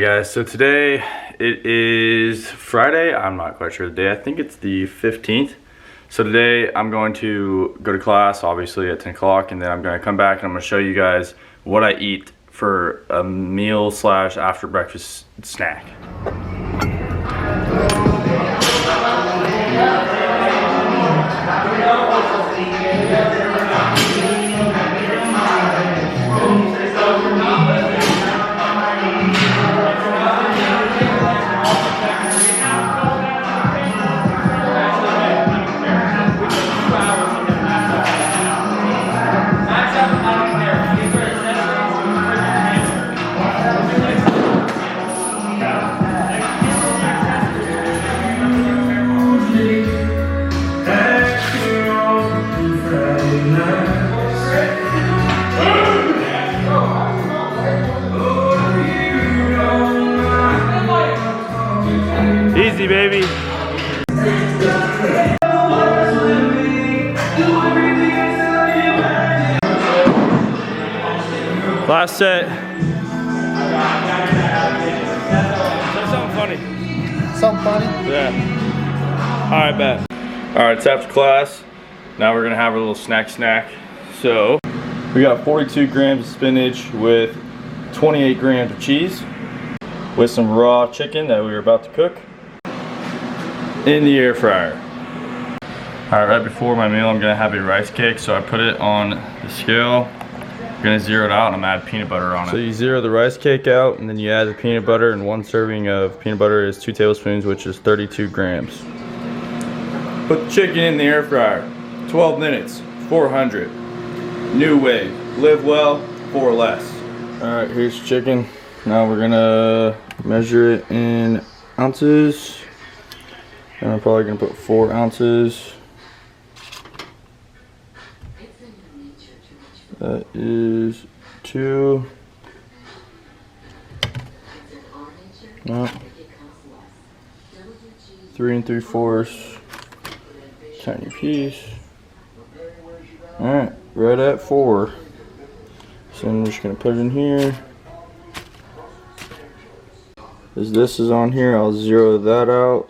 Alrighty guys, so today it is Friday. I'm not quite sure the day. I think it's the 15th. So today I'm going to go to class, obviously at 10 o'clock, and then I'm going to come back and I'm going to show you guys what I eat for a meal slash after breakfast snack. Easy, baby. Last set. Something funny. Something funny? Yeah. Alright, bet. Alright, it's after class. Now we're gonna have a little snack. So, we got 42 grams of spinach with 28 grams of cheese with some raw chicken that we were about to cook in the air fryer. Alright, right before my meal I'm gonna have a rice cake, so I put it on the scale. I'm gonna zero it out and I'm gonna add peanut butter on it. So you zero the rice cake out and then you add the peanut butter, and one serving of peanut butter is 2 tablespoons, which is 32 grams. Put the chicken in the air fryer. 12 minutes, 400. New wave, live well, 4 less. Alright, here's chicken. Now we're gonna measure it in ounces. And I'm probably gonna put 4 ounces. That is 2. No. 3 3/4. Tiny piece. Alright, right at 4. So I'm just gonna put it in here. As this is on here, I'll zero that out.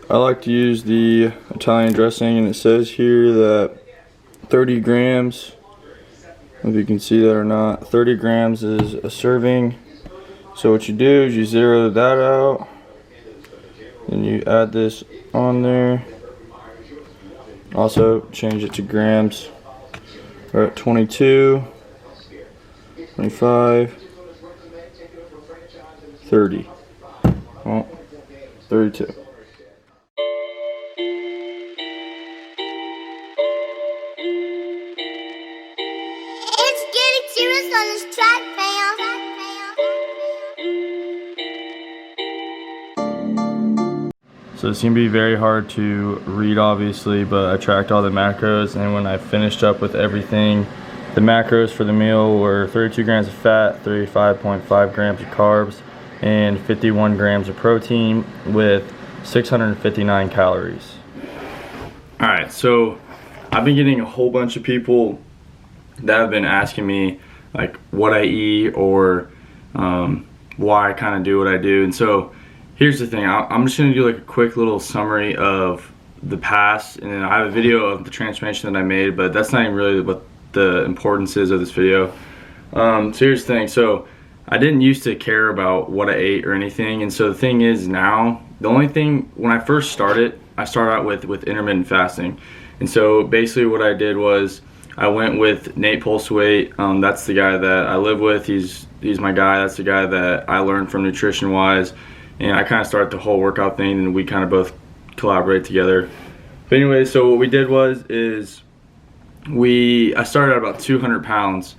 I like to use the Italian dressing, and it says here that 30 grams, if you can see that or not, 30 grams is a serving. So what you do is you zero that out, then you add this on there. Also change it to grams. We're at 22, 25, 30. Well, 32. So it's going to be very hard to read, obviously, but I tracked all the macros, and when I finished up with everything, the macros for the meal were 32 grams of fat, 35.5 grams of carbs, and 51 grams of protein with 659 calories. Alright, so I've been getting a whole bunch of people that have been asking me like what I eat or why I kind of do what I do. And so here's the thing, I'm just going to do like a quick little summary of the past, and then I have a video of the transformation that I made, but that's not even really what the importance is of this video. So here's the thing, so I didn't used to care about what I ate or anything, and so the thing is now, the only thing, when I first started, I started out with intermittent fasting. And so basically what I did was I went with Nate Pulseweight. That's the guy that I live with. He's my guy. That's the guy that I learned from nutrition wise. And I kind of started the whole workout thing, and we kind of both collaborate together. But anyway, so what we did I started at about 200 pounds,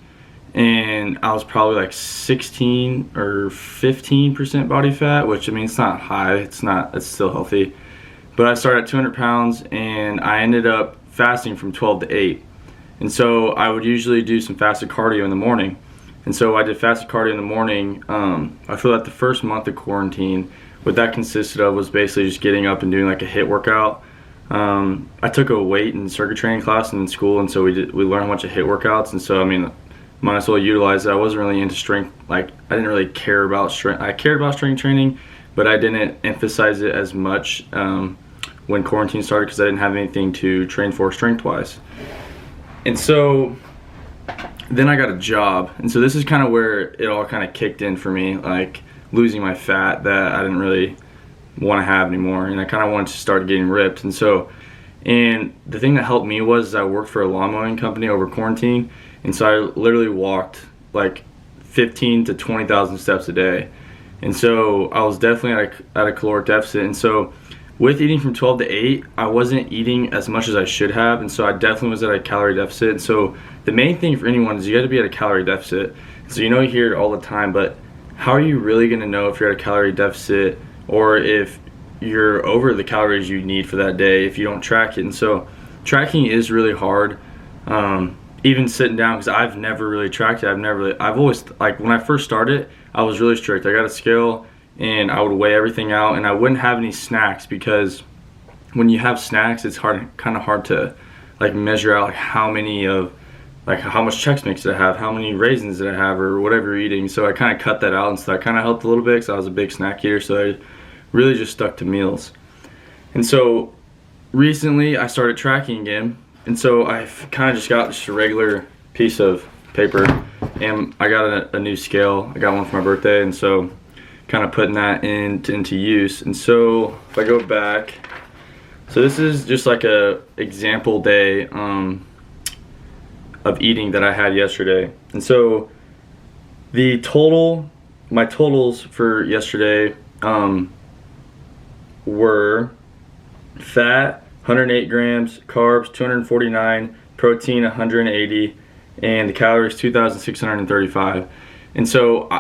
and I was probably like 16 or 15% body fat, which I mean, it's not high, it's still healthy. But I started at 200 pounds, and I ended up fasting from 12 to 8. And so I would usually do some fasted cardio in the morning. And so I did fasted cardio in the morning. I feel like the first month of quarantine, what that consisted of was basically just getting up and doing like a HIIT workout. I took a weight and circuit training class in school, and so we learned a bunch of HIIT workouts. And so I mean, might as well utilize it. I wasn't really into strength, like I didn't really care about strength. I cared about strength training, but I didn't emphasize it as much when quarantine started because I didn't have anything to train for strength-wise. And so then I got a job, and so this is kind of where it all kind of kicked in for me, like losing my fat that I didn't really want to have anymore, and I kind of wanted to start getting ripped. And the thing that helped me was I worked for a lawn mowing company over quarantine, and so I literally walked like 15 to 20,000 steps a day. And so I was definitely at a caloric deficit. And so with eating from 12 to 8, I wasn't eating as much as I should have, and so I definitely was at a calorie deficit. And so the main thing for anyone is you got to be at a calorie deficit. So you hear it all the time, but how are you really going to know if you're at a calorie deficit or if you're over the calories you need for that day if you don't track it? And so tracking is really hard. Even sitting down, because I've never really tracked it. I've always, like when I first started, I was really strict. I got a scale and I would weigh everything out, and I wouldn't have any snacks, because when you have snacks, it's kind of hard to like measure out like how much Chex Mix did I have, how many raisins did I have, or whatever you're eating. So I kind of cut that out, and so that kind of helped a little bit because I was a big snack eater. So I really just stuck to meals. And so recently I started tracking again, and so I've kind of just got just a regular piece of paper, and I got a new scale. I got one for my birthday, and so kind of putting that into use. And so if I go back, so this is just like a example day of eating that I had yesterday. And so my totals for yesterday were fat 108 grams, carbs 249, protein 180, and the calories 2,635. And so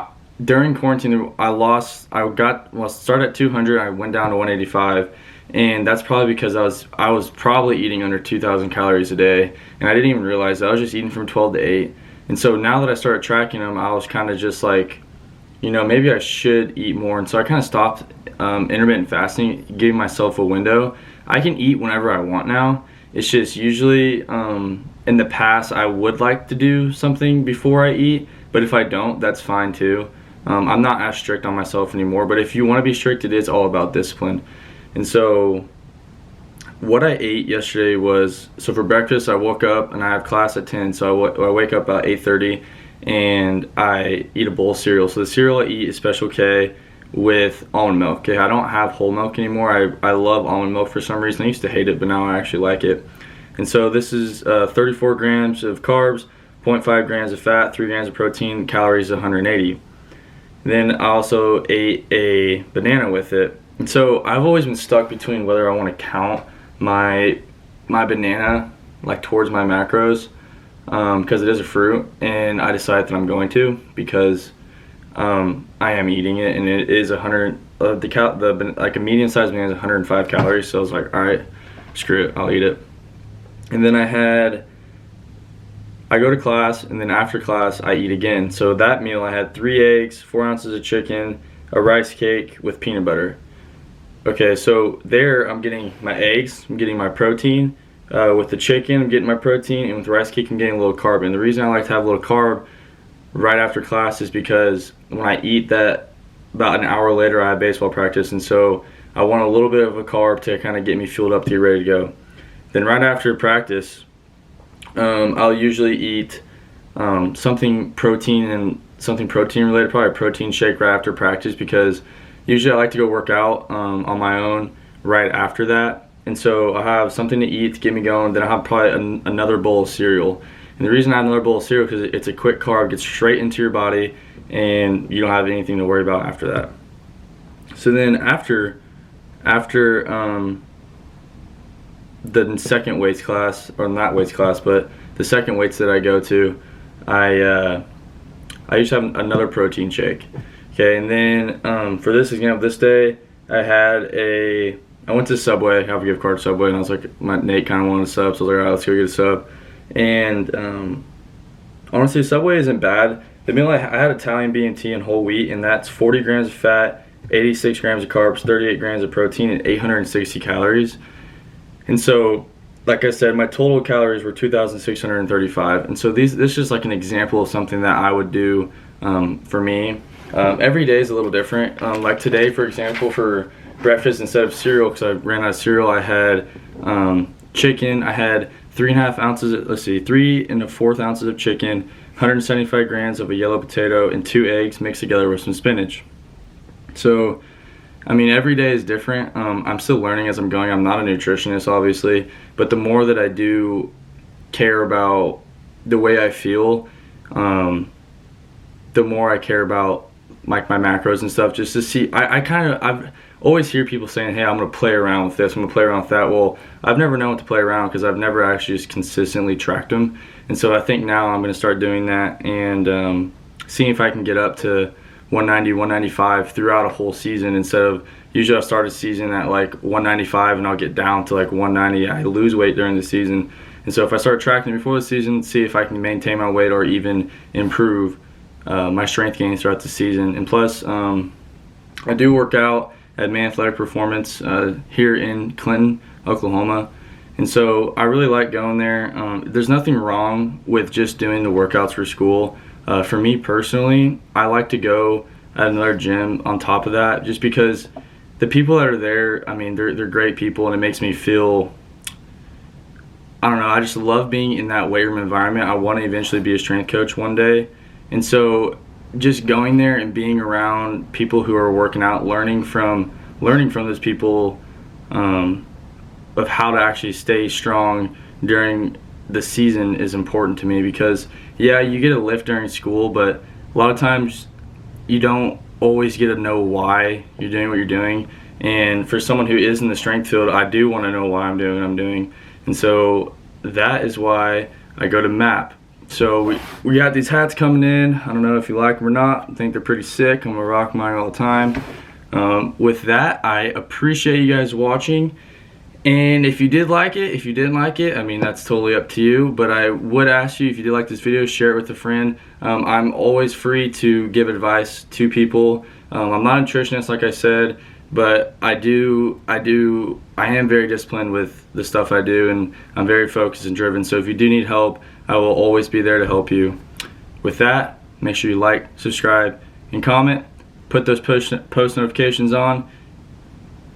during quarantine, I started at 200, I went down to 185, and that's probably because I was probably eating under 2,000 calories a day, and I didn't even realize that. I was just eating from 12 to 8. And so now that I started tracking them, I was kind of just like, maybe I should eat more. And so I kind of stopped intermittent fasting, giving myself a window. I can eat whenever I want now. It's just usually in the past I would like to do something before I eat, but if I don't, that's fine too. I'm not as strict on myself anymore, but if you want to be strict, it is all about discipline. And so what I ate yesterday was, so for breakfast I woke up and I have class at 10, so I wake up about 8:30 and I eat a bowl of cereal. So the cereal I eat is Special K with almond milk. Okay, I don't have whole milk anymore. I love almond milk for some reason. I used to hate it, but now I actually like it. And so this is 34 grams of carbs, 0.5 grams of fat, 3 grams of protein, calories 180. Then I also ate a banana with it. And so I've always been stuck between whether I want to count my banana like towards my macros, because it is a fruit, and I decided that I'm going to, because I am eating it, and it is 100. Like a medium-sized banana is 105 calories. So I was like, all right, screw it, I'll eat it. And then I go to class, and then after class I eat again. So that meal I had 3 eggs, 4 ounces of chicken, a rice cake with peanut butter. Okay, so there I'm getting my eggs, I'm getting my protein. With the chicken I'm getting my protein, and with the rice cake I'm getting a little carb. And the reason I like to have a little carb right after class is because when I eat that, about an hour later I have baseball practice, and so I want a little bit of a carb to kind of get me fueled up to get ready to go. Then right after practice, I'll usually eat something protein related, probably a protein shake right after practice, because usually I like to go work out on my own right after that. And so I have something to eat to get me going. Then I have probably another bowl of cereal. And the reason I have another bowl of cereal is because it's a quick carb, gets straight into your body, and you don't have anything to worry about after that. So then after the second weights class, or not weights class, but the second weights that I go to, I usually have another protein shake. Okay, and then for this example, this day I went to Subway. I have a gift card to Subway, and I was like, Nate kind of wanted a sub, so I was like, all right, let's go get a sub. And honestly, Subway isn't bad. The meal I had Italian B&T and whole wheat, and that's 40 grams of fat, 86 grams of carbs, 38 grams of protein, and 860 calories. And so like I said, my total calories were 2,635, and so this is just like an example of something that I would do for me. Every day is a little different. Like today, for example, for breakfast, instead of cereal, because I ran out of cereal, I had chicken. I had 3.5 ounces, 3 1/4 ounces of chicken, 175 grams of a yellow potato, and 2 eggs mixed together with some spinach. So, I mean, every day is different. I'm still learning as I'm going. I'm not a nutritionist, obviously, but the more that I do care about the way I feel, the more I care about like my macros and stuff, just to see. I've always hear people saying, hey, I'm gonna play around with this, I'm gonna play around with that. Well, I've never known what to play around because I've never actually just consistently tracked them. And so I think now I'm gonna start doing that and seeing if I can get up to 190, 195 throughout a whole season, instead of, usually I'll start a season at like 195 and I'll get down to like 190. I lose weight during the season. And so if I start tracking before the season, see if I can maintain my weight or even improve my strength gains throughout the season. And plus, I do work out at Man Athletic Performance here in Clinton, Oklahoma. And so I really like going there. There's nothing wrong with just doing the workouts for school. For me personally, I like to go at another gym on top of that, just because the people that are there, I mean, they're great people, and it makes me feel, I don't know, I just love being in that weight room environment. I want to eventually be a strength coach one day. And so just going there and being around people who are working out, learning from those people of how to actually stay strong during the season is important to me. Because yeah, you get a lift during school, but a lot of times you don't always get to know why you're doing what you're doing. And for someone who is in the strength field, I do want to know why I'm doing what I'm doing. And so that is why I go to MAP. So we got these hats coming in. I don't know if you like them or not. I think they're pretty sick. I'm gonna rock mine all the time. With that, I appreciate you guys watching. And if you did like it, if you didn't like it, I mean, that's totally up to you. But I would ask you, if you did like this video, share it with a friend. I'm always free to give advice to people. I'm not a nutritionist, like I said, but I am very disciplined with the stuff I do, and I'm very focused and driven. So if you do need help, I will always be there to help you. With that, make sure you like, subscribe, and comment. Put those post notifications on,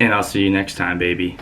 and I'll see you next time, baby.